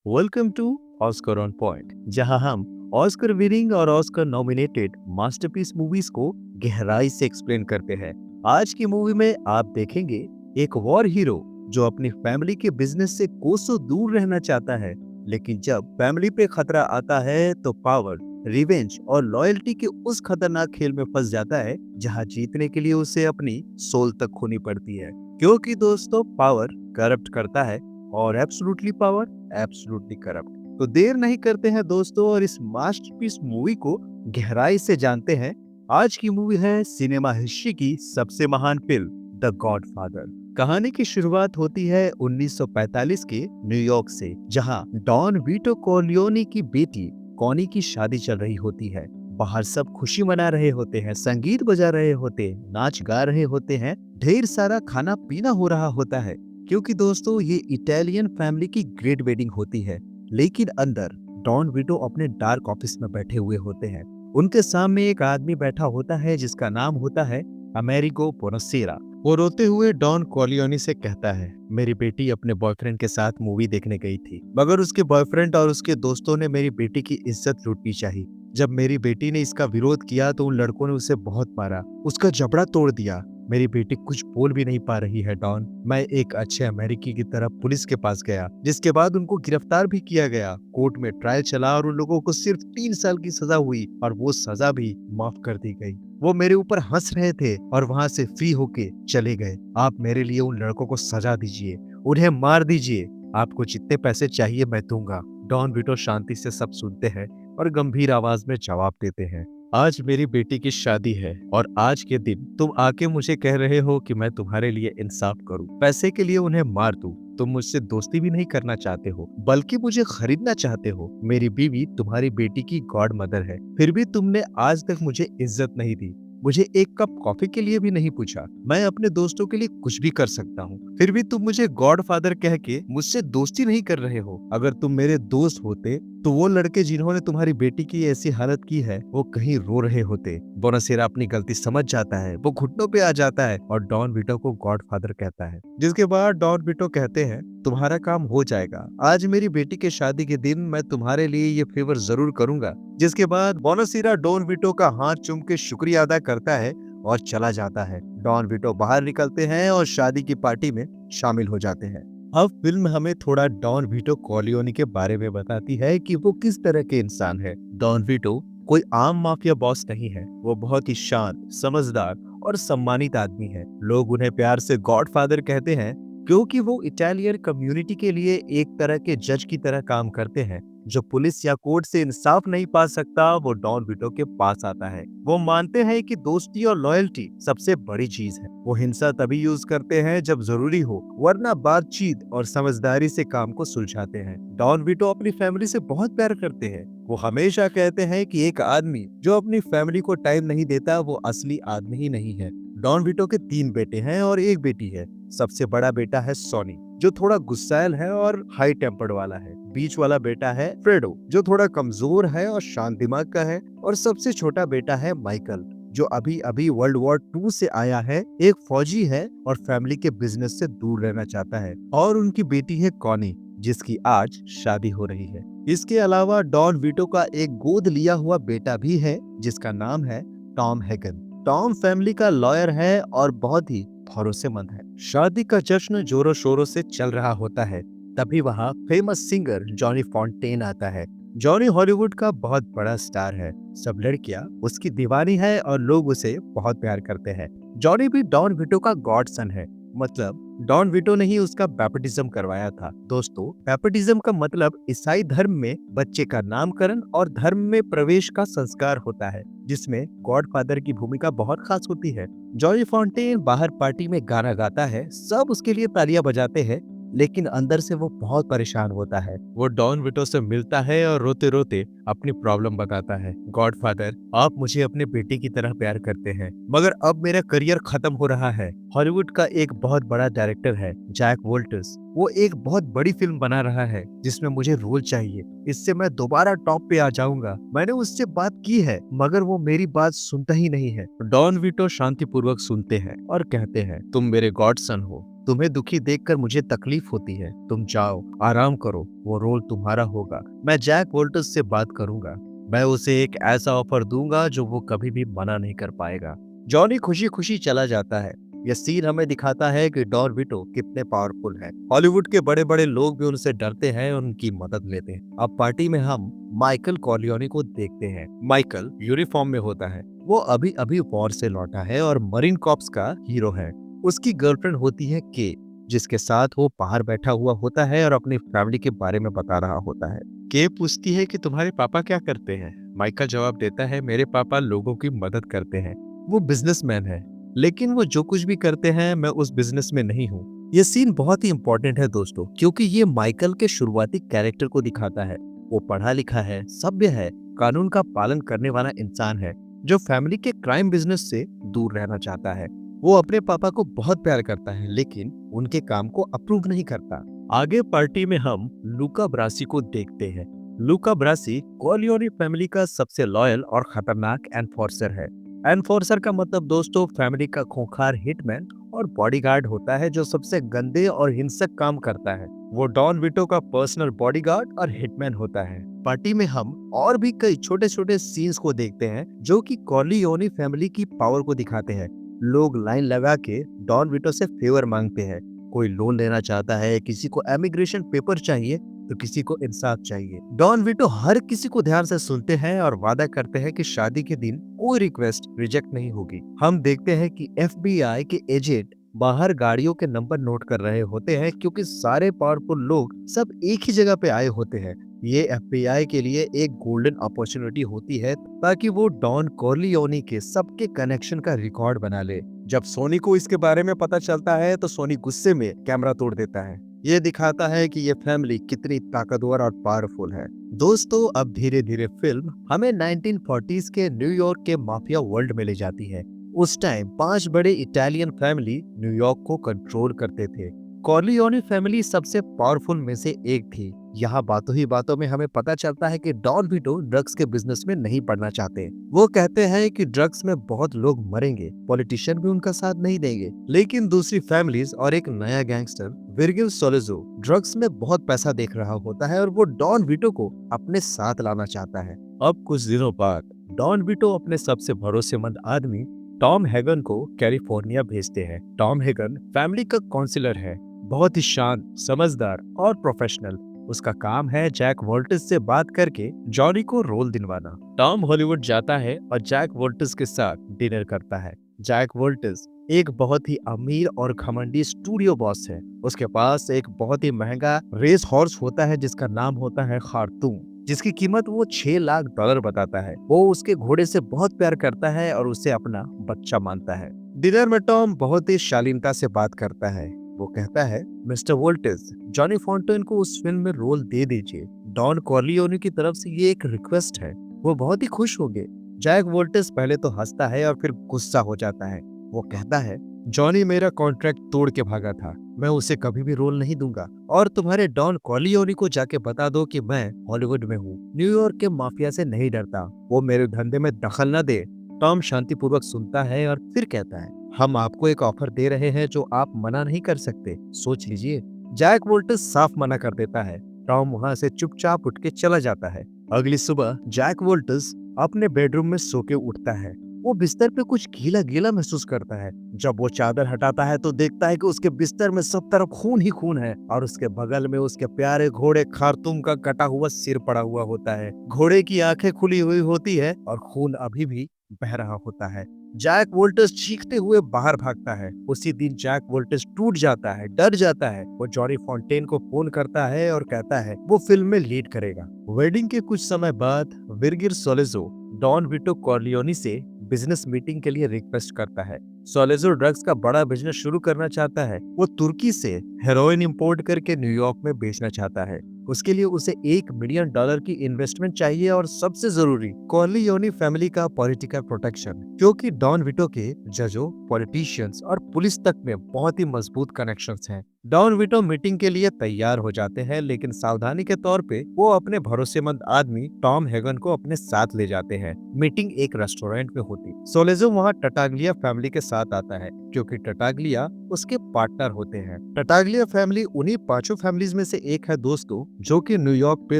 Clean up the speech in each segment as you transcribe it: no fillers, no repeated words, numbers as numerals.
Welcome to Oscar on point, जहां हम Oscar winning और ऑस्कर नॉमिनेटेड मास्टरपीस मूवीज को गहराई से एक्सप्लेन करते हैं। आज की मूवी में आप देखेंगे एक वॉर हीरो जो अपनी फैमिली के बिजनेस से कोसों दूर रहना चाहता है, लेकिन जब फैमिली पे खतरा आता है तो पावर, रिवेंज और लॉयल्टी के उस खतरनाक खेल में फंस जाता है जहां जीतने के लिए उसे अपनी सोल तक खोनी पड़ती है। क्योंकि दोस्तों, पावर करप्ट करता है और एब्सोल्युटली पावर एब्सोल्युटली करप्ट। तो देर नहीं करते हैं दोस्तों, और इस मास्टरपीस मूवी को गहराई से जानते हैं। आज की मूवी है सिनेमा हिस्ट्री की सबसे महान फिल्म द गॉडफादर। कहानी की शुरुआत होती है 1945 के न्यूयॉर्क से, जहां डॉन वीटो कॉर्लियोनी की बेटी कॉनी की शादी चल रही होती है। बाहर सब खुशी मना रहे होते हैं, संगीत बजा रहे होते हैं, नाच गा रहे होते हैं, ढेर सारा खाना पीना हो रहा होता है, क्योंकि दोस्तों ये इटालियन फैमिली की ग्रेट वेडिंग होती है। लेकिन अंदर डॉन विटो अपने डार्क ऑफिस में बैठे हुए होते हैं। उनके सामने एक आदमी बैठा होता है जिसका नाम होता है अमेरिको बोनासेरा। वो रोते हुए डॉन कॉर्लियोनी से कहता है, मेरी बेटी अपने बॉयफ्रेंड के साथ मूवी देखने गई थी, मगर उसके बॉयफ्रेंड और उसके दोस्तों ने मेरी बेटी की इज्जत लूटनी चाहिए। जब मेरी बेटी ने इसका विरोध किया तो उन लड़कों ने उसे बहुत मारा, उसका जबड़ा तोड़ दिया। मेरी बेटी कुछ बोल भी नहीं पा रही है डॉन। मैं एक अच्छे अमेरिकी की तरह पुलिस के पास गया, जिसके बाद उनको गिरफ्तार भी किया गया। कोर्ट में ट्रायल चला और उन लोगों को सिर्फ 3 साल की सजा हुई, और वो सजा भी माफ कर दी गई। वो मेरे ऊपर हंस रहे थे और वहां से फ्री होके चले गए। आप मेरे लिए उन लड़कों को सजा दीजिए, उन्हें मार दीजिए। आपको जितने पैसे चाहिए मैं दूंगा। डॉन विटो शांति से सब सुनते हैं और गंभीर आवाज में जवाब देते हैं, आज मेरी बेटी की शादी है और आज के दिन तुम आके मुझे कह रहे हो कि मैं तुम्हारे लिए इंसाफ करूं, पैसे के लिए उन्हें मार दूं। तुम मुझसे दोस्ती भी नहीं करना चाहते हो, बल्कि मुझे खरीदना चाहते हो। मेरी बीवी तुम्हारी बेटी की गॉड मदर है, फिर भी तुमने आज तक मुझे इज्जत नहीं दी, मुझे एक कप कॉफी के लिए भी नहीं पूछा। मैं अपने दोस्तों के लिए कुछ भी कर सकता हूँ, फिर भी तुम मुझे गॉड फादर कह के मुझसे दोस्ती नहीं कर रहे हो। अगर तुम मेरे दोस्त होते तो वो लड़के जिन्होंने तुम्हारी बेटी की ऐसी हालत की है वो कहीं रो रहे होते। बोनासेरा अपनी गलती समझ जाता है, वो घुटनों पे आ जाता है और डॉन विटो को गॉड फादर कहता है। जिसके बाद डॉन विटो कहते हैं, तुम्हारा काम हो जाएगा, आज मेरी बेटी के शादी के दिन मैं तुम्हारे लिए ये फेवर जरूर करूंगा। जिसके बाद बोनासेरा डॉन विटो का हाथ चूम के शुक्रिया अदा करता है और चला जाता है। डॉन विटो बाहर निकलते हैं और शादी की पार्टी में शामिल हो जाते हैं। अब फिल्म हमें थोड़ा डॉन विटो कॉर्लियोनी के बारे में बताती है कि वो किस तरह के इंसान है। डॉन विटो कोई आम माफिया बॉस नहीं है, वो बहुत ही शांत, समझदार और सम्मानित आदमी है। लोग उन्हें प्यार से गॉडफादर कहते हैं, क्योंकि वो इटालियन कम्युनिटी के लिए एक तरह के जज की तरह काम करते हैं। जो पुलिस या कोर्ट से इंसाफ नहीं पा सकता, वो डॉन विटो के पास आता है। वो मानते हैं कि दोस्ती और लॉयल्टी सबसे बड़ी चीज है। वो हिंसा तभी यूज करते हैं जब जरूरी हो, वरना बातचीत और समझदारी से काम को सुलझाते हैं। डॉन विटो अपनी फैमिली से बहुत प्यार करते हैं। वो हमेशा कहते हैं कि एक आदमी जो अपनी फैमिली को टाइम नहीं देता वो असली आदमी ही नहीं है। डॉन विटो के 3 बेटे हैं और एक बेटी है। सबसे बड़ा बेटा है सोनी, जो थोड़ा गुस्सैल है और हाई टेम्पर्ड वाला है। बीच वाला बेटा है फ्रेडो, जो थोड़ा कमजोर है और शांत दिमाग का है। और सबसे छोटा बेटा है माइकल, जो अभी अभी वर्ल्ड वॉर 2 से आया है, एक फौजी है और फैमिली के बिजनेस से दूर रहना चाहता है। और उनकी बेटी है कॉनी, जिसकी आज शादी हो रही है। इसके अलावा डॉन विटो का एक गोद लिया हुआ बेटा भी है, जिसका नाम है टॉम हैगन। टॉम फैमिली का लॉयर है और बहुत ही भरोसेमंद है। शादी का जश्न जोरों शोरों से चल रहा होता है, तभी वहाँ फेमस सिंगर जॉनी फॉन्टेन आता है। जॉनी हॉलीवुड का बहुत बड़ा स्टार है, सब लड़कियां उसकी दीवानी है और लोग उसे बहुत प्यार करते हैं। जॉनी भी डॉन विटो का गॉड सन है, मतलब डॉन विटो ने ही उसका बैप्टिज्म करवाया था। दोस्तों, बैप्टिज्म का मतलब ईसाई धर्म में बच्चे का नामकरण और धर्म में प्रवेश का संस्कार होता है, जिसमें गॉडफादर की भूमिका बहुत खास होती है। जॉनी फॉन्टेन बाहर पार्टी में गाना गाता है, सब उसके लिए तालियां बजाते हैं, लेकिन अंदर से वो बहुत परेशान होता है। वो डॉन विटो से मिलता है और रोते रोते अपनी प्रॉब्लम बताता है। गॉडफादर, आप मुझे अपने बेटे की तरह प्यार करते हैं, मगर अब मेरा करियर खत्म हो रहा है। हॉलीवुड का एक बहुत बड़ा डायरेक्टर है जैक वोल्टर्स, वो एक बहुत बड़ी फिल्म बना रहा है जिसमें मुझे रोल चाहिए, इससे मैं दोबारा टॉप पे आ जाऊंगा। मैंने उससे बात की है, मगर वो मेरी बात सुनता ही नहीं है। डॉन विटो शांतिपूर्वक सुनते हैं और कहते हैं, तुम मेरे गॉड सन हो, तुम्हें दुखी देखकर मुझे तकलीफ होती है, तुम जाओ, आराम करो, वो रोल तुम्हारा होगा। मैं जैक वोल्टर्स से बात करूंगा, मैं उसे एक ऐसा ऑफर दूंगा जो वो कभी भी मना नहीं कर पाएगा। जॉनी खुशी खुशी चला जाता है। यह सीन हमें दिखाता है कि डॉन विटो कितने पावरफुल है। हॉलीवुड के बड़े बड़े लोग भी उनसे डरते हैं और उनकी मदद लेते हैं। अब पार्टी में हम माइकल कॉर्लियोनी को देखते हैं। माइकल यूनिफॉर्म में होता है। वो अभी अभी वॉर से लौटा है और मरीन कॉर्प्स का हीरो है। उसकी गर्लफ्रेंड होती है के, जिसके साथ वो बाहर बैठा हुआ होता है और अपनी फैमिली के बारे में बता रहा होता है। के पूछती है कि तुम्हारे पापा क्या करते हैं। माइकल जवाब देता है, मेरे पापा लोगों की मदद करते हैं। वो बिजनेसमैन है, लेकिन वो जो कुछ भी करते हैं मैं उस बिजनेस में नहीं हूँ। ये सीन बहुत ही इंपॉर्टेंट है दोस्तों, क्योंकि ये माइकल के शुरुआती कैरेक्टर को दिखाता है। वो पढ़ा लिखा है, सभ्य है, कानून का पालन करने वाला इंसान है, जो फैमिली के क्राइम बिजनेस से दूर रहना चाहता है। वो अपने पापा को बहुत प्यार करता है, लेकिन उनके काम को अप्रूव नहीं करता। आगे पार्टी में हम लूका ब्रासी को देखते हैं। लूका ब्रासी कॉर्लियोनी फैमिली का सबसे लॉयल और खतरनाक एनफोर्सर है। एनफोर्सर का मतलब दोस्तों फैमिली का खूंखार हिटमैन और बॉडीगार्ड होता है, जो सबसे गंदे और हिंसक काम करता है। वो डॉन विटो का पर्सनल बॉडीगार्ड और हिटमैन होता है। पार्टी में हम और भी कई छोटे छोटे सीन्स को देखते हैं जो कि कॉर्लियोनी फैमिली की पावर को दिखाते हैं। लोग लाइन लगा के डॉन विटो से फेवर मांगते हैं। कोई लोन लेना चाहता है, किसी को इमिग्रेशन पेपर चाहिए, तो किसी को इंसाफ चाहिए। डॉन विटो हर किसी को ध्यान से सुनते हैं और वादा करते हैं कि शादी के दिन कोई रिक्वेस्ट रिजेक्ट नहीं होगी। हम देखते हैं कि एफबीआई के एजेंट बाहर गाड़ियों के नंबर नोट कर रहे होते हैं, क्योंकि सारे पावरफुल लोग सब एक ही जगह पे आए होते हैं। ये एफबीआई के लिए एक गोल्डन अपॉर्चुनिटी होती है, ताकि वो डॉन कॉर्लियोनी के सबके कनेक्शन का रिकॉर्ड बना ले। जब सोनी को इसके बारे में पता चलता है तो सोनी गुस्से में कैमरा तोड़ देता है। ये दिखाता है कि ये फैमिली कितनी ताकतवर और पावरफुल है। दोस्तों, अब धीरे धीरे फिल्म हमें 1940s के न्यूयॉर्क के माफिया वर्ल्ड में ले जाती है। उस टाइम 5 बड़े इटालियन फैमिली न्यूयॉर्क को कंट्रोल करते थे। कॉर्लियोनी फैमिली सबसे पावरफुल में से एक थी। यहाँ बातों ही बातों में हमें पता चलता है कि डॉन विटो ड्रग्स के बिजनेस में नहीं पड़ना चाहते। वो कहते हैं कि ड्रग्स में बहुत लोग मरेंगे, पॉलिटिशियन भी उनका साथ नहीं देंगे। लेकिन दूसरी फैमिलीज और एक नया गैंगस्टर विर्गिल सोलेजो ड्रग्स में बहुत पैसा देख रहा होता है और वो डॉन विटो को अपने साथ लाना चाहता है। अब कुछ दिनों बाद डॉन विटो अपने सबसे भरोसेमंद आदमी टॉम हैगन को कैलिफोर्निया भेजते हैं। टॉम हैगन फैमिली का काउंसिलर है, बहुत ही शांत, समझदार और प्रोफेशनल। उसका काम है जैक वोल्टस से बात करके जॉनी को रोल दिलवाना। टॉम हॉलीवुड जाता है और जैक वोल्टस के साथ डिनर करता है। जैक वोल्टस एक बहुत ही अमीर और घमंडी स्टूडियो बॉस है। उसके पास एक बहुत ही महंगा रेस हॉर्स होता है जिसका नाम होता है खारतूम, जिसकी कीमत वो $6 लाख बताता है। वो उसके घोड़े से बहुत प्यार करता है और उसे अपना बच्चा मानता है। डिनर में टॉम बहुत ही शालीनता से बात करता है। वो कहता है, मिस्टर वोल्टस, जॉनी फॉन्टेन को उस फिल्म में रोल दे दीजिए। डॉन कॉर्लियोनी की तरफ से ये एक रिक्वेस्ट है। वो बहुत ही खुश होंगे। जैक वोल्टस पहले तो हंसता है और फिर गुस्सा हो जाता है। वो कहता है, जॉनी मेरा कॉन्ट्रैक्ट तोड़ के भागा था, मैं उसे कभी भी रोल नहीं दूंगा। और तुम्हारे डॉन कॉर्लियोनी को जाके बता दो कि मैं हॉलीवुड में हूँ, न्यूयॉर्क के माफिया से नहीं डरता, वो मेरे धंधे में दखल न दे। टॉम शांतिपूर्वक सुनता है और फिर कहता है, हम आपको एक ऑफर दे रहे हैं जो आप मना नहीं कर सकते, सोच लीजिए। जैक वोल्टस साफ मना कर देता है। टॉम वहां से चुपचाप उठ के चला जाता है। अगली सुबह जैक वोल्टस अपने बेडरूम में सो के उठता है। वो बिस्तर पे कुछ गीला गीला महसूस करता है। जब वो चादर हटाता है तो देखता है कि उसके बिस्तर में सब तरफ खून ही खून है और उसके बगल में उसके प्यारे घोड़े खारतूम का कटा हुआ सिर पड़ा हुआ होता है। घोड़े की आंखें खुली हुई होती है और खून अभी भी बह रहा होता है। जैक वोल्टस चीखते हुए बाहर भागता है। उसी दिन जैक वोल्टस टूट जाता है, डर जाता है। वो जॉनी फॉन्टेन को फोन करता है और कहता है वो फिल्म में लीड करेगा। वेडिंग के कुछ समय बाद विर्गिल सोलेजो डॉन विटो कॉर्लियोनी से बिजनेस मीटिंग के लिए रिक्वेस्ट करता है। सोलेजो ड्रग्स का बड़ा बिजनेस शुरू करना चाहता है। वो तुर्की से हेरोइन इंपोर्ट करके न्यूयॉर्क में बेचना चाहता है। उसके लिए उसे $1 मिलियन की इन्वेस्टमेंट चाहिए और सबसे जरूरी कॉर्लियोनी फैमिली का पॉलिटिकल प्रोटेक्शन, क्योंकि डॉन विटो के जजों, पॉलिटिशियंस और पुलिस तक में बहुत ही मजबूत कनेक्शंस हैं। डॉन विटो मीटिंग के लिए तैयार हो जाते हैं, लेकिन सावधानी के तौर पे वो अपने भरोसेमंद आदमी टॉम हैगन को अपने साथ ले जाते हैं। मीटिंग एक रेस्टोरेंट में होती। सोलेजो वहाँ टटाग्लिया फैमिली के साथ आता है, क्योंकि टटाग्लिया उसके पार्टनर होते हैं। टटाग्लिया फैमिली उन्हीं पांचों फैमिलीज में से एक है दोस्तों, जो कि न्यूयॉर्क पे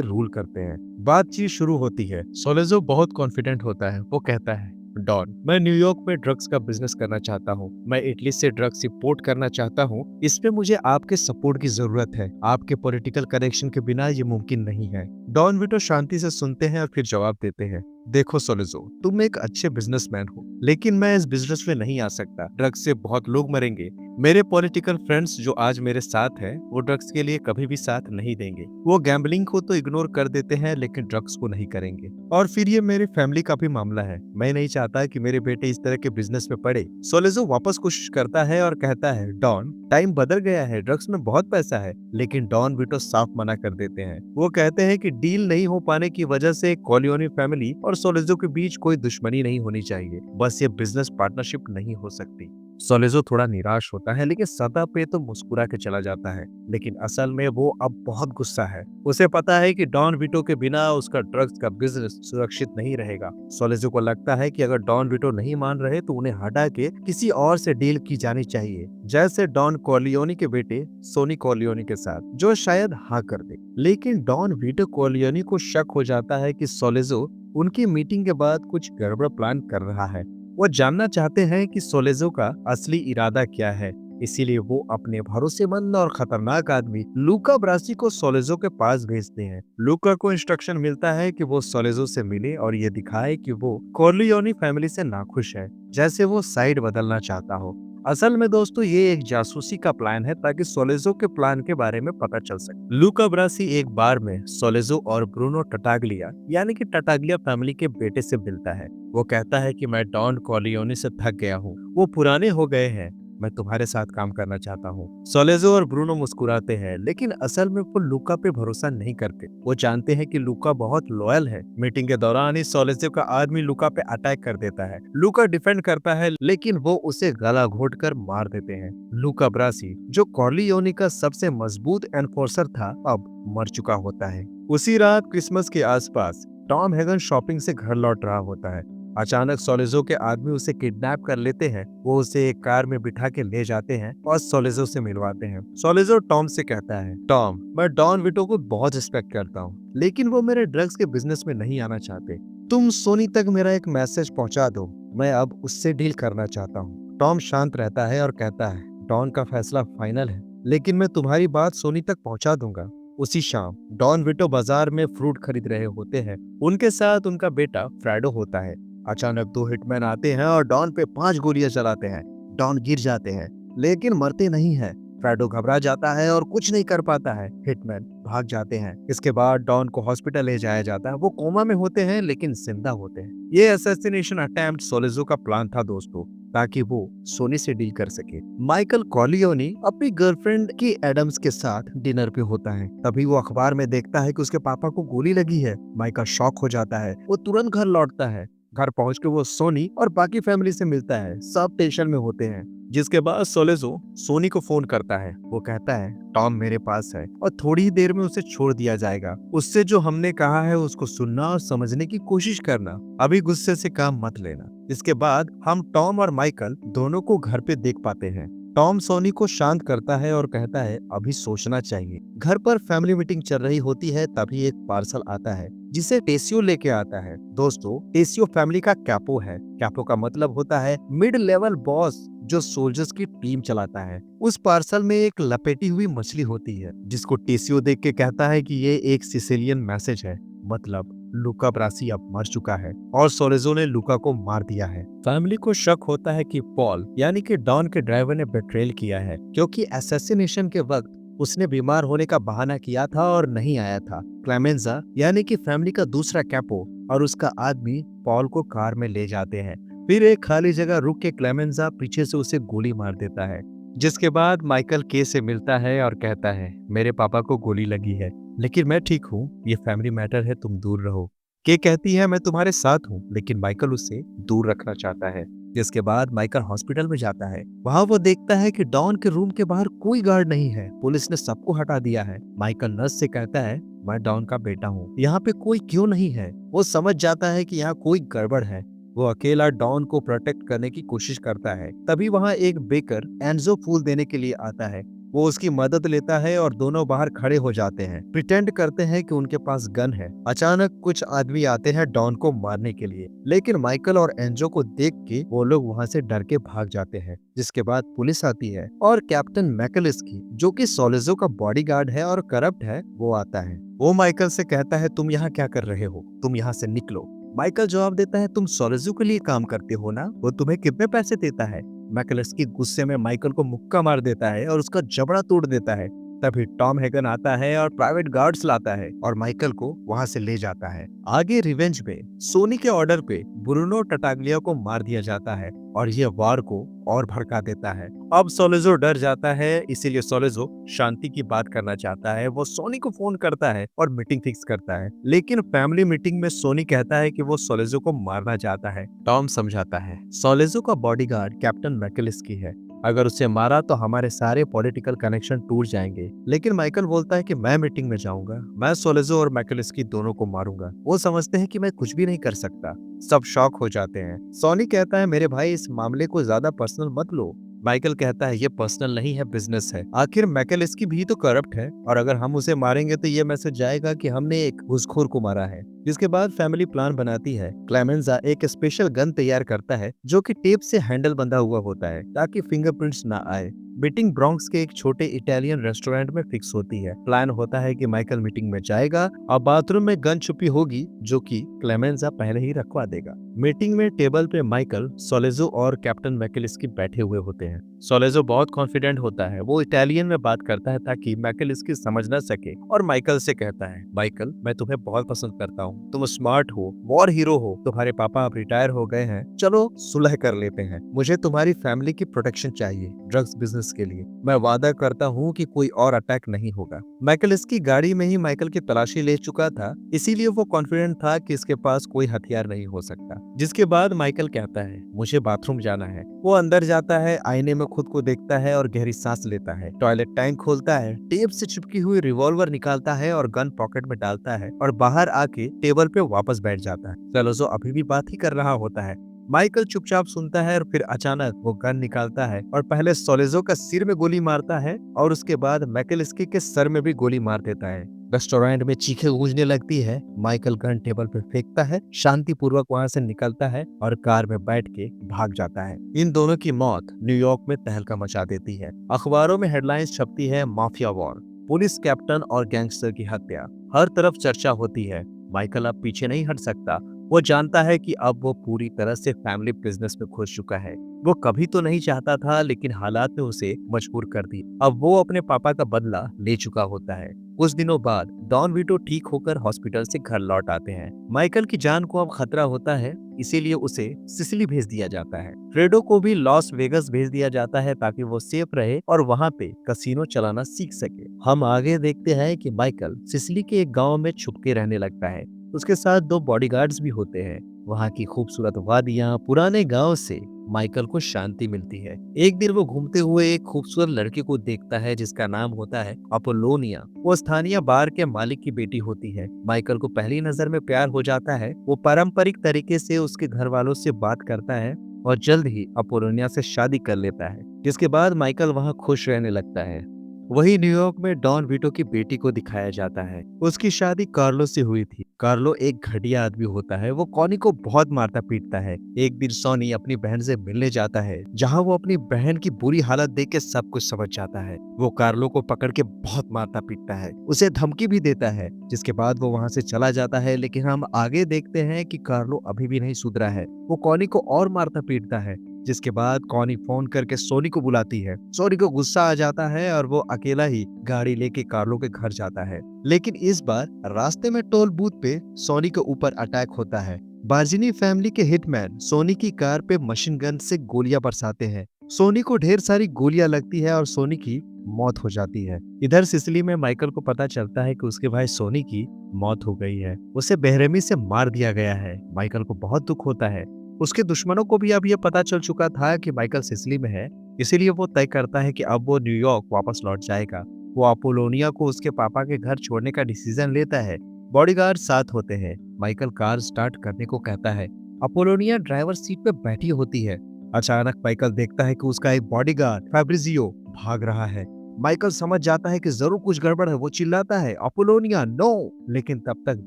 रूल करते हैं। बातचीत शुरू होती है। सोलेजो बहुत कॉन्फिडेंट होता है। वो कहता है, डॉन, मैं न्यूयॉर्क में ड्रग्स का बिजनेस करना चाहता हूँ। मैं इटली से ड्रग्स इंपोर्ट करना चाहता हूँ। इसमें मुझे आपके सपोर्ट की जरूरत है। आपके पॉलिटिकल कनेक्शन के बिना ये मुमकिन नहीं है। डॉन विटो शांति से सुनते हैं और फिर जवाब देते हैं, देखो सोलेजो, तुम एक अच्छे बिजनेसमैन हो, लेकिन मैं इस बिजनेस में नहीं आ सकता। ड्रग्स से बहुत लोग मरेंगे। मेरे पॉलिटिकल फ्रेंड्स जो आज मेरे साथ हैं, वो ड्रग्स के लिए कभी भी साथ नहीं देंगे। वो गैम्बलिंग को तो इग्नोर कर देते हैं, लेकिन ड्रग्स को नहीं करेंगे। और फिर ये मेरी फैमिली का भी मामला है। मैं नहीं चाहता कि मेरे बेटे इस तरह के बिजनेस में पड़े। सोलेजो वापस कोशिश करता है और कहता है, डॉन, टाइम बदल गया है, ड्रग्स में बहुत पैसा है। लेकिन डॉन विटो साफ मना कर देते हैं। वो कहते हैं कि डील नहीं हो पाने की वजह से कॉलियोनी फैमिली और सोलेजो के बीच कोई दुश्मनी नहीं होनी चाहिए, बस ये बिजनेस पार्टनरशिप नहीं हो सकती। सोलेजो थोड़ा निराश होता है, लेकिन सतह पे तो मुस्कुरा के चला जाता है। लेकिन असल में वो अब बहुत गुस्सा है। उसे पता है कि डॉन विटो के बिना उसका ड्रग्स का बिजनेस सुरक्षित नहीं रहेगा। सोलेजो को लगता है कि अगर डॉन विटो नहीं मान रहे तो उन्हें हटा के किसी और से डील की जानी चाहिए, जैसे डॉन कॉर्लियोनी के बेटे सोनी कॉर्लियोनी के साथ, जो शायद हाँ कर दे। लेकिन डॉन विटो कॉर्लियोनी को शक हो जाता है कि सोलेजो उनकी मीटिंग के बाद कुछ गड़बड़ प्लान कर रहा है। वो जानना चाहते हैं कि सोलेजो का असली इरादा क्या है। इसीलिए वो अपने भरोसेमंद और खतरनाक आदमी लूका ब्रासी को सोलेजो के पास भेजते हैं। लूका को इंस्ट्रक्शन मिलता है कि वो सोलेजो से मिले और ये दिखाए कि वो कॉर्लियोनी फैमिली से नाखुश है, जैसे वो साइड बदलना चाहता हो। असल में दोस्तों ये एक जासूसी का प्लान है, ताकि सोलेजो के प्लान के बारे में पता चल सके। लूका ब्रासी एक बार में सोलेजो और ब्रूनो टटाग्लिया यानी कि टटाग्लिया फैमिली के बेटे से मिलता है। वो कहता है कि मैं डॉन कॉर्लियोनी से थक गया हूँ, वो पुराने हो गए हैं, मैं तुम्हारे साथ काम करना चाहता हूँ। सोलेजो और ब्रूनो मुस्कुराते हैं, लेकिन असल में वो लूका पे भरोसा नहीं करते। वो जानते हैं कि लूका बहुत लॉयल है। मीटिंग के दौरान ही सोलेजो का आदमी लूका पे अटैक कर देता है। लूका डिफेंड करता है, लेकिन वो उसे गला घोटकर मार देते हैं। लूका ब्रासी, जो कॉर्लियोनी का सबसे मजबूत एनफोर्सर था, अब मर चुका होता है। उसी रात क्रिसमस के आसपास टॉम हैगन शॉपिंग से घर लौट रहा होता है। अचानक सोलेजो के आदमी उसे किडनैप कर लेते हैं। वो उसे एक कार में बिठा के ले जाते हैं और सोलेजो से मिलवाते हैं। सोलेजो टॉम से कहता है, टॉम, मैं डॉन विटो को बहुत रिस्पेक्ट करता हूँ, लेकिन वो मेरे ड्रग्स के बिजनेस में नहीं आना चाहते। तुम सोनी तक मेरा एक मैसेज पहुंचा दो, मैं अब उससे डील करना चाहता हूँ। टॉम शांत रहता है और कहता है, डॉन का फैसला फाइनल है, लेकिन मैं तुम्हारी बात सोनी तक पहुंचा दूंगा। उसी शाम डॉन विटो बाजार में फ्रूट खरीद रहे होते हैं। उनके साथ उनका बेटा फ्रेडो होता है। अचानक दो हिटमैन आते हैं और डॉन पे 5 गोलियां चलाते हैं। डॉन गिर जाते हैं, लेकिन मरते नहीं हैं। फ्रेडो घबरा जाता है और कुछ नहीं कर पाता है। हिटमैन भाग जाते हैं। इसके बाद डॉन को हॉस्पिटल ले जाया जाता है। वो कोमा में होते हैं, लेकिन जिंदा होते हैं। ये असैसिनेशन अटेम्प्ट सोलेजो का प्लान था दोस्तों, ताकि वो सोनी से डील कर सके। माइकल कॉर्लियोनी अपनी गर्लफ्रेंड की एडम्स के साथ डिनर पे होता है। तभी वो अखबार में देखता है कि उसके पापा को गोली लगी है। माइकल शॉक हो जाता है। वो तुरंत घर लौटता है। घर पहुंच के वो सोनी और बाकी फैमिली से मिलता है। सब टेंशन में होते हैं। जिसके बाद सोलेजो सोनी को फोन करता है। वो कहता है, टॉम मेरे पास है और थोड़ी ही देर में उसे छोड़ दिया जाएगा। उससे जो हमने कहा है उसको सुनना और समझने की कोशिश करना। अभी गुस्से से काम मत लेना। इसके बाद हम टॉम और माइकल दोनों को घर पे देख पाते हैं। टॉम सोनी को शांत करता है और कहता है, अभी सोचना चाहिए। घर पर फैमिली मीटिंग चल रही होती है, तभी एक पार्सल आता है जिसे टेसियो लेके आता है। दोस्तों, टेसियो फैमिली का कैपो है। कैपो का मतलब होता है मिड लेवल बॉस, जो सोल्जर्स की टीम चलाता है। उस पार्सल में एक लपेटी हुई मछली होती है, जिसको टेसियो देख के कहता है कि ये एक सिसिलियन मैसेज है, मतलब लूका ब्रासी अब मर चुका है और सोलेजो ने लूका को मार दिया है। फैमिली को शक होता है कि पॉल यानी कि डॉन के ड्राइवर ने बेट्रेल किया है, क्योंकि असैसिनेशन के वक्त उसने बीमार होने का बहाना किया था और नहीं आया था। क्लेमेंजा यानी कि फैमिली का दूसरा कैपो और उसका आदमी पॉल को कार में ले जाते हैं। फिर एक खाली जगह रुक के क्लेमेंजा पीछे से उसे गोली मार देता है। जिसके बाद माइकल के से मिलता है और कहता है, मेरे पापा को गोली लगी है, लेकिन मैं ठीक हूँ, ये फैमिली मैटर है, तुम दूर रहो। के कहती है, मैं तुम्हारे साथ हूँ, लेकिन माइकल उससे दूर रखना चाहता है। जिसके बाद माइकल हॉस्पिटल में जाता है। वहाँ वो देखता है कि डॉन के रूम के बाहर कोई गार्ड नहीं है, पुलिस ने सबको हटा दिया है। माइकल नर्स से कहता है, मैं डॉन का बेटा हूँ, यहाँ पे कोई क्यों नहीं है। वो समझ जाता है कि यहाँ कोई गड़बड़ है। वो अकेला डॉन को प्रोटेक्ट करने की कोशिश करता है। तभी वहाँ एक बेकर एंजो फूल देने के लिए आता है। वो उसकी मदद लेता है और दोनों बाहर खड़े हो जाते हैं, प्रिटेंड करते हैं कि उनके पास गन है। अचानक कुछ आदमी आते हैं डॉन को मारने के लिए, लेकिन माइकल और एंजो को देख के वो लोग वहाँ से डर के भाग जाते हैं। जिसके बाद पुलिस आती है और कैप्टन मैकलिस्की, जो कि सोलेजो का बॉडीगार्ड है और करप्ट है, वो आता है। वो माइकल से कहता है, तुम यहाँ क्या कर रहे हो, तुम यहाँ से निकलो। माइकल जवाब देता है, तुम सोलेजो के लिए काम करते हो ना, वो तुम्हें कितने पैसे देता है। मैकलिस्की गुस्से में माइकल को मुक्का मार देता है और उसका जबड़ा तोड़ देता है। तभी टॉम हैगन आता है और प्राइवेट गार्ड्स लाता है और माइकल को वहां से ले जाता है। आगे रिवेंज में सोनी के ऑर्डर पे ब्रूनो टटाग्लिया को मार दिया जाता है और ये वार को और भड़का देता है। अब सोलेजो डर जाता है, इसीलिए सोलेजो शांति की बात करना चाहता है। वो सोनी को फोन करता है और मीटिंग फिक्स करता है, लेकिन फैमिली मीटिंग में सोनी कहता है कि वो सोलेजो को मारना चाहता है। टॉम समझाता है, सोलेजो का बॉडीगार्ड कैप्टन मैकलिस्की है, अगर उसे मारा तो हमारे सारे पॉलिटिकल कनेक्शन टूट जाएंगे। लेकिन माइकल बोलता है कि मैं मीटिंग में जाऊंगा, मैं सोलेजो और मैकलिस्की दोनों को मारूंगा। वो समझते हैं कि मैं कुछ भी नहीं कर सकता। सब शॉक हो जाते हैं। सोनी कहता है, मेरे भाई इस मामले को ज्यादा पर्सनल मत लो। माइकल कहता है, ये पर्सनल नहीं है, बिजनेस है। आखिर मैकलिस्की भी तो करप्ट है और अगर हम उसे मारेंगे तो ये मैसेज जाएगा कि हमने एक घूसखोर को मारा है। जिसके बाद फैमिली प्लान बनाती है। क्लेमेंजा एक स्पेशल गन तैयार करता है जो कि टेप से हैंडल बंधा हुआ होता है ताकि फिंगरप्रिंट्स ना आए। मीटिंग ब्रॉन्क्स के एक छोटे इटालियन रेस्टोरेंट में फिक्स होती है। प्लान होता है कि माइकल मीटिंग में जाएगा और बाथरूम में गन छुपी होगी जो कि क्लेमेंजा पहले ही रखवा देगा। मीटिंग में टेबल पे माइकल, सोलेजो और कैप्टन मैकलिस्की बैठे हुए होते हैं। सोलेजो बहुत कॉन्फिडेंट होता है। वो इटालियन में बात करता है ताकि मैकलिस्की समझ ना सके और माइकल से कहता है, माइकल मैं तुम्हें बहुत पसंद करता हूँ, तुम स्मार्ट हो, वॉर हीरो हो, तुम्हारे पापा अब रिटायर हो गए हैं, चलो सुलह कर लेते हैं। मुझे तुम्हारी फैमिली की प्रोटेक्शन चाहिए ड्रग्स बिजनेस के लिए। मैं वादा करता हूँ कि कोई और अटैक नहीं होगा। मैकलिस्की गाड़ी में ही माइकल की तलाशी ले चुका था, इसीलिए वो कॉन्फिडेंट था कि इसके पास कोई हथियार नहीं हो सकता। जिसके बाद माइकल कहता है, मुझे बाथरूम जाना है। वो अंदर जाता है, आईने में खुद को देखता है और गहरी सांस लेता है। टॉयलेट टैंक खोलता है, टेप से चिपकी हुई रिवॉल्वर निकालता है और गन पॉकेट में डालता है और बाहर आके टेबल पे वापस बैठ जाता है। सोलेजो अभी भी बात ही कर रहा होता है। माइकल चुपचाप सुनता है और फिर अचानक वो गन निकालता है और पहले सोलेजो का सिर में गोली मारता है और उसके बाद मैकलिस्की के सर में भी गोली मार देता है। रेस्टोरेंट में चीखें गूंजने लगती है। माइकल गन टेबल पर फेंकता है, शांतिपूर्वक वहां से निकलता है और कार में बैठ के भाग जाता है। इन दोनों की मौत न्यूयॉर्क में तहलका मचा देती है। अखबारों में हेडलाइंस छपती है, माफिया वॉर, पुलिस कैप्टन और गैंगस्टर की हत्या। हर तरफ चर्चा होती है। माइकल अब पीछे नहीं हट सकता। वो जानता है कि अब वो पूरी तरह से फैमिली बिजनेस में घुस चुका है। वो कभी तो नहीं चाहता था, लेकिन हालात ने उसे मजबूर कर दी। अब वो अपने पापा का बदला ले चुका होता है। कुछ दिनों बाद डॉन वीटो ठीक होकर हॉस्पिटल से घर लौट आते हैं। माइकल की जान को अब खतरा होता है, इसीलिए उसे सिसिली भेज दिया जाता है। फ्रेडो को भी लॉस वेगस भेज दिया जाता है ताकि वो सेफ रहे और वहाँ पे कसिनो चलाना सीख सके। हम आगे देखते हैं कि माइकल सिसिली के एक गाँव में छुप के रहने लगता है। उसके साथ 2 बॉडीगार्ड्स भी होते हैं। वहाँ की खूबसूरत वादियाँ, पुराने गांव से माइकल को शांति मिलती है। एक दिन वो घूमते हुए एक खूबसूरत लड़की को देखता है जिसका नाम होता है अपोलोनिया। वो स्थानीय बार के मालिक की बेटी होती है। माइकल को पहली नजर में प्यार हो जाता है। वो पारंपरिक तरीके से उसके घर वालों से बात करता है और जल्द ही अपोलोनिया से शादी कर लेता है, जिसके बाद माइकल वहाँ खुश रहने लगता है। वही न्यूयॉर्क में डॉन वीटो की बेटी को दिखाया जाता है। उसकी शादी कार्लो से हुई थी। कार्लो एक घटिया आदमी होता है। वो कॉनी को बहुत मारता पीटता है। एक दिन सोनी अपनी बहन से मिलने जाता है, जहां वो अपनी बहन की बुरी हालत देख के सब कुछ समझ जाता है। वो कार्लो को पकड़ के बहुत मारता पीटता है, उसे धमकी भी देता है, जिसके बाद वो वहां से चला जाता है। लेकिन हम आगे देखते हैं कि कार्लो अभी भी नहीं सुधरा है। वो कॉनी को और मारता पीटता है, जिसके बाद कॉनी फोन करके सोनी को बुलाती है। सोनी को गुस्सा आ जाता है और वो अकेला ही गाड़ी लेके कार्लो के घर जाता है। लेकिन इस बार रास्ते में टोल बूथ पे सोनी के ऊपर अटैक होता है। बार्जिनी फैमिली के हिटमैन सोनी की कार पे मशीन गन से गोलियां बरसाते हैं। सोनी को ढेर सारी गोलियां लगती है और सोनी की मौत हो जाती है। इधर सिसिली में माइकल को पता चलता है कि उसके भाई सोनी की मौत हो गई है। उसे बेरहमी से मार दिया गया है। माइकल को बहुत दुख होता है। उसके दुश्मनों को भी अब ये पता चल चुका था कि माइकल सिसिली में है, इसीलिए वो तय करता है कि अब वो न्यूयॉर्क वापस लौट जाएगा। वो अपोलोनिया को उसके पापा के घर छोड़ने का डिसीजन लेता है। बॉडीगार्ड साथ होते हैं। माइकल कार स्टार्ट करने को कहता है। अपोलोनिया ड्राइवर सीट पे बैठी होती है। अचानक माइकल देखता है कि उसका एक बॉडीगार्ड फैब्रिजियो भाग रहा है। माइकल समझ जाता है कि जरूर कुछ गड़बड़ है। वो चिल्लाता है, अपोलोनिया नो! लेकिन तब तक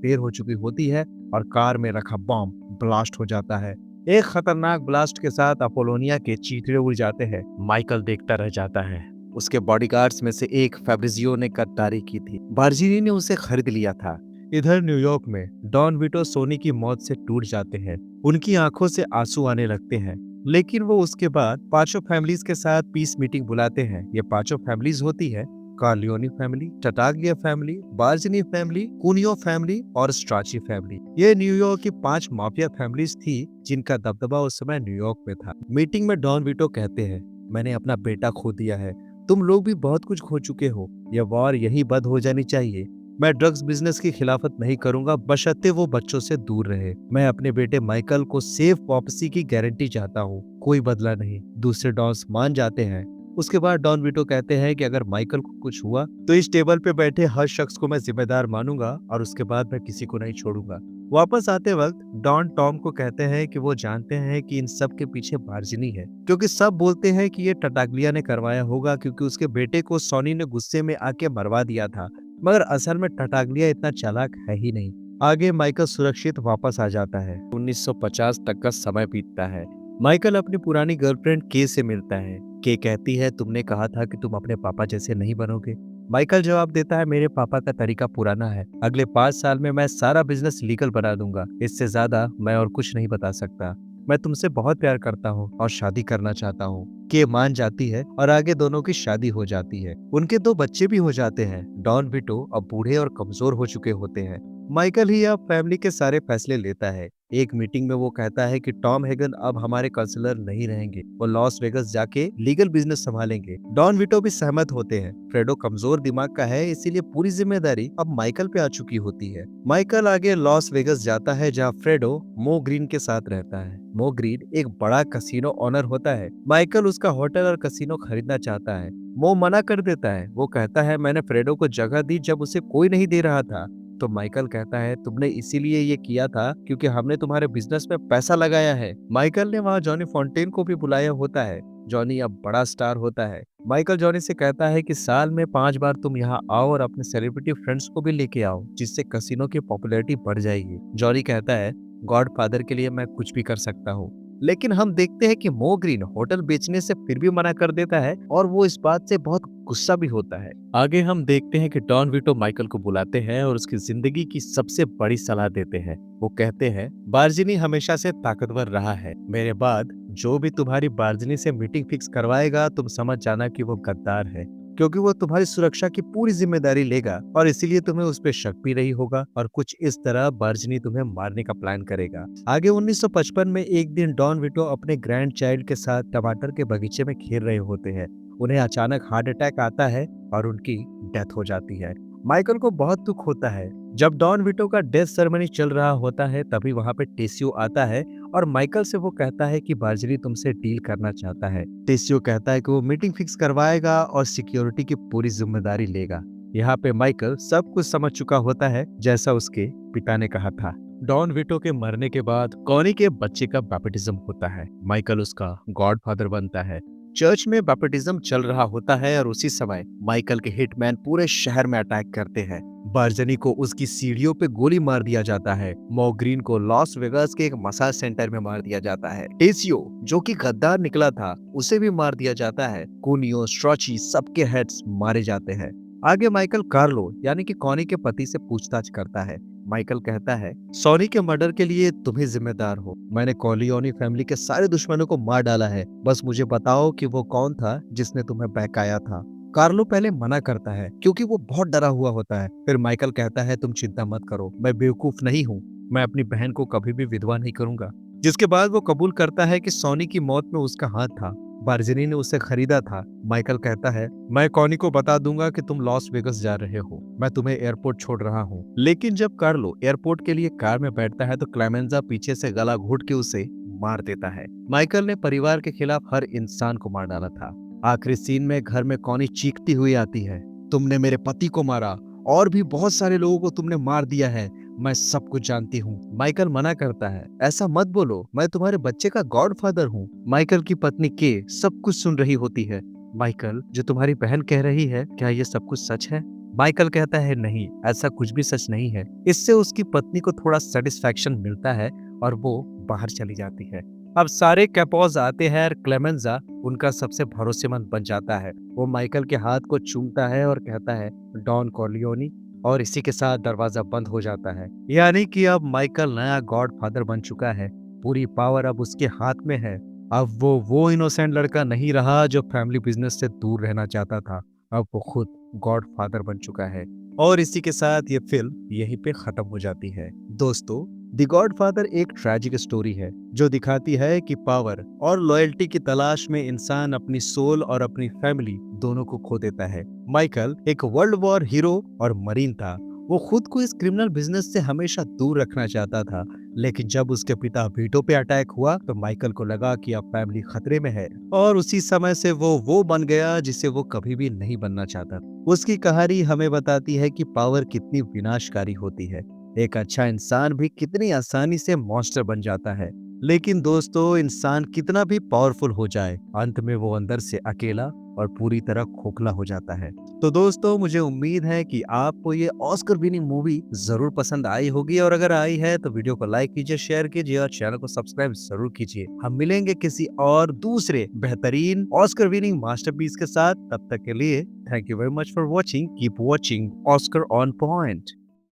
देर हो चुकी होती है और कार में रखा बम ब्लास्ट हो जाता है। एक खतरनाक ब्लास्ट के साथ अपोलोनिया के चीथड़े उड़ जाते हैं। माइकल देखता रह जाता है। उसके बॉडीगार्ड्स में से एक फैब्रिजियो ने गद्दारी की थी। बार्जिनी ने उसे खरीद लिया था। इधर न्यूयॉर्क में डॉन विटो सोनी की मौत से टूट जाते हैं। उनकी आंखों से आंसू आने लगते हैं। लेकिन वो उसके बाद पांचों फैमिलीज के साथ पीस मीटिंग बुलाते हैं। ये पांचों फैमिलीज होती है Corleone family, Tattaglia family, Barzini family, Cuneo family और स्ट्राची फैमिली। ये न्यूयॉर्क की 5 माफिया फैमिलीज थी जिनका दबदबा उस समय न्यूयॉर्क में था। मीटिंग में डॉन विटो कहते हैं, मैंने अपना बेटा खो दिया है। तुम लोग भी बहुत कुछ खो चुके हो। यह वॉर यही बंद हो जानी चाहिए। मैं ड्रग्स बिजनेस की खिलाफत नहीं करूंगा, बशर्ते वो बच्चों से दूर रहे। मैं अपने बेटे माइकल को सेफ वापसी की गारंटी चाहता हूँ, कोई बदला नहीं। दूसरे डॉन्स मान जाते हैं। उसके बाद डॉन विटो कहते हैं कि अगर माइकल को कुछ हुआ तो इस टेबल पे बैठे हर शख्स को मैं जिम्मेदार मानूंगा और उसके बाद मैं किसी को नहीं छोड़ूंगा। वापस आते वक्त डॉन टॉम को कहते हैं कि वो जानते हैं कि इन सब के पीछे बार्जिनी है, क्योंकि सब बोलते हैं कि ये टटाग्लिया ने करवाया होगा, क्योंकि उसके बेटे को सोनी ने गुस्से में आके मरवा दिया था। मगर असल में टटाग्लिया इतना चालाक है ही नहीं। आगे माइकल सुरक्षित वापस आ जाता है। 1950 तक का समय बीतता है। माइकल अपनी पुरानी गर्लफ्रेंड के से मिलता है। के कहती है, तुमने कहा था कि तुम अपने पापा जैसे नहीं बनोगे। माइकल जवाब देता है, मेरे पापा का तरीका पुराना है। अगले 5 साल में मैं सारा बिजनेस लीगल बना दूंगा। इससे ज्यादा मैं और कुछ नहीं बता सकता। मैं तुमसे बहुत प्यार करता हूँ और शादी करना चाहता हूँ। के मान जाती है और आगे दोनों की शादी हो जाती है। उनके 2 बच्चे भी हो जाते हैं। डॉन विटो अब बूढ़े और कमजोर हो चुके होते हैं। माइकल ही अब फैमिली के सारे फैसले लेता है। एक मीटिंग में वो कहता है कि टॉम हैगन अब हमारे काउंसलर नहीं रहेंगे। वो लॉस वेगस जाके लीगल बिजनेस संभालेंगे। डॉन विटो भी सहमत होते हैं। फ्रेडो कमजोर दिमाग का है, इसीलिए पूरी जिम्मेदारी अब माइकल पे आ चुकी होती है। माइकल आगे लॉस वेगस जाता है, जहाँ फ्रेडो मो ग्रीन के साथ रहता है। मो ग्रीन एक बड़ा कसिनो ओनर होता है। माइकल उसका होटल और कसिनो खरीदना चाहता है। मो मना कर देता है। वो कहता है, मैंने फ्रेडो को जगह दी जब उसे कोई नहीं दे रहा था। तो माइकल कहता है, तुमने इसीलिए ये किया था क्योंकि हमने तुम्हारे बिजनेस में पैसा लगाया है। माइकल ने वहाँ जॉनी फॉन्टेन को भी बुलाया होता है। जॉनी अब बड़ा स्टार होता है। माइकल जॉनी से कहता है कि साल में 5 बार तुम यहाँ आओ और अपने सेलिब्रिटी फ्रेंड्स को भी लेके आओ, जिससे कसिनो की पॉपुलैरिटी बढ़ जाएगी। जॉनी कहता है, गॉड फादर के लिए मैं कुछ भी कर सकता हूँ। लेकिन हम देखते हैं कि मो ग्रीन होटल बेचने से फिर भी मना कर देता है और वो इस बात से बहुत गुस्सा भी होता है। आगे हम देखते हैं कि डॉन विटो माइकल को बुलाते हैं और उसकी जिंदगी की सबसे बड़ी सलाह देते हैं। वो कहते हैं, बार्जिनी हमेशा से ताकतवर रहा है। मेरे बाद जो भी तुम्हारी बार्जिनी से मीटिंग फिक्स करवाएगा, तुम समझ जाना कि वो गद्दार है, क्योंकि वो तुम्हारी सुरक्षा की पूरी जिम्मेदारी लेगा और इसीलिए तुम्हें उस पर शक भी नहीं होगा और कुछ इस तरह बार्जिनी तुम्हें मारने का प्लान करेगा। आगे 1955 में एक दिन डॉन विटो अपने ग्रैंड चाइल्ड के साथ टमाटर के बगीचे में खेल रहे होते हैं। उन्हें अचानक हार्ट अटैक आता है और उनकी डेथ हो जाती है। माइकल को बहुत दुख होता है। जब डॉन विटो का डेथ सेरेमनी चल रहा होता है, तभी वहां पे टेसियो आता है और माइकल से वो कहता है कि बार्जिनी तुमसे डील करना चाहता है। टेसियो कहता है कि वो मीटिंग फिक्स करवाएगा और सिक्योरिटी की पूरी जिम्मेदारी लेगा। यहाँ पे माइकल सब कुछ समझ चुका होता है, जैसा उसके पिता ने कहा था। डॉन विटो के मरने के बाद कॉनी के बच्चे का बैप्टिज्म होता है। माइकल उसका गॉड फादर बनता है। चर्च में बैप्टिज्म चल रहा होता है और उसी समय माइकल के हिटमैन पूरे शहर में अटैक करते हैं। बार्जनी को उसकी सीढ़ियों पे गोली मार दिया जाता है। मो ग्रीन को लॉस वेगास के एक मसाज सेंटर में मार दिया जाता है। टेसियो, जो कि गद्दार निकला था, उसे भी मार दिया जाता है। कुनियो, स्ट्रॉची, सबके हेड्स मारे जाते हैं। आगे माइकल कार्लो यानी कि कॉनी के पति से पूछताछ करता है। माइकल कहता है, सोनी के मर्डर के लिए तुम ही जिम्मेदार हो। मैंने कॉर्लियोनी फैमिली के सारे दुश्मनों को मार डाला है। बस मुझे बताओ कि वो कौन था जिसने तुम्हें बहकाया था। कार्लो पहले मना करता है क्योंकि वो बहुत डरा हुआ होता है। फिर माइकल कहता है, तुम चिंता मत करो, मैं बेवकूफ नहीं हूँ। मैं अपनी बहन को कभी भी विधवा नहीं करूंगा। जिसके बाद वो कबूल करता है कि सोनी की मौत में उसका हाथ था। बार्जिनी ने उसे खरीदा था। माइकल कहता है, मैं कॉनी को बता दूंगा कि तुम लॉस वेगस जा रहे हो। मैं तुम्हें एयरपोर्ट छोड़ रहा हूँ। लेकिन जब कार्लो एयरपोर्ट के लिए कार में बैठता है तो क्लेमेंजा पीछे से गला घोट के उसे मार देता है। माइकल ने परिवार के खिलाफ हर इंसान को मार डाला था। आखिरी सीन में घर में कॉनी चीखती हुई आती है, तुमने मेरे पति को मारा और भी बहुत सारे लोगों को तुमने मार दिया है, मैं सब कुछ जानती हूँ। माइकल मना करता है, ऐसा मत बोलो, मैं तुम्हारे बच्चे का गॉडफादर हूँ। माइकल की पत्नी के सब कुछ सुन रही होती है। माइकल, जो तुम्हारी बहन कह रही है, क्या ये सब कुछ सच है? माइकल कहता है, नहीं, ऐसा कुछ भी सच नहीं है। इससे उसकी पत्नी को थोड़ा सेटिस्फैक्शन मिलता है और वो बाहर चली जाती है। अब सारे कैपोज आते हैं और क्लेमेंजा उनका सबसे भरोसेमंद बन जाता है। वो माइकल के हाथ को चूमता है और कहता है, डॉन कॉर्लियोनी, और इसी के साथ दरवाजा बंद हो जाता है। यानी कि अब माइकल नया गॉडफादर बन चुका है। पूरी पावर अब उसके हाथ में है। अब वो इनोसेंट लड़का नहीं रहा जो फैमिली बिजनेस से दूर रहना चाहता था। अब वो खुद गॉडफादर बन चुका है। और इसी के साथ ये फिल्म यहीं पे खत्म हो जाती है। दोस्तों, द गॉडफादर एक ट्रैजिक स्टोरी है जो दिखाती है कि पावर और लॉयल्टी की तलाश में इंसान अपनी सोल और अपनी फैमिली दोनों को खो देता है। माइकल एक वर्ल्ड वॉर हीरो और मरीन था। वो खुद को इस क्रिमिनल बिजनेस से हमेशा दूर रखना चाहता था, लेकिन जब उसके पिता वीटो पे अटैक हुआ तो माइकल को लगा कि अब फैमिली खतरे में है, और उसी समय से वो बन गया जिसे वो कभी भी नहीं बनना चाहता। उसकी कहानी हमें बताती है कि पावर कितनी विनाशकारी होती है। एक अच्छा इंसान भी कितनी आसानी से मॉन्स्टर बन जाता है। लेकिन दोस्तों, इंसान कितना भी पावरफुल हो जाए, अंत में वो अंदर से अकेला और पूरी तरह खोखला हो जाता है। तो दोस्तों, मुझे उम्मीद है कि आपको ये ऑस्कर विनिंग मूवी जरूर पसंद आई होगी, और अगर आई है तो वीडियो को लाइक कीजिए, शेयर कीजिए और चैनल को सब्सक्राइब जरूर कीजिए। हम मिलेंगे किसी और दूसरे बेहतरीन ऑस्कर विनिंग मास्टरपीस के साथ। तब तक के लिए thank you very much for watching. Keep watching Oscar on point.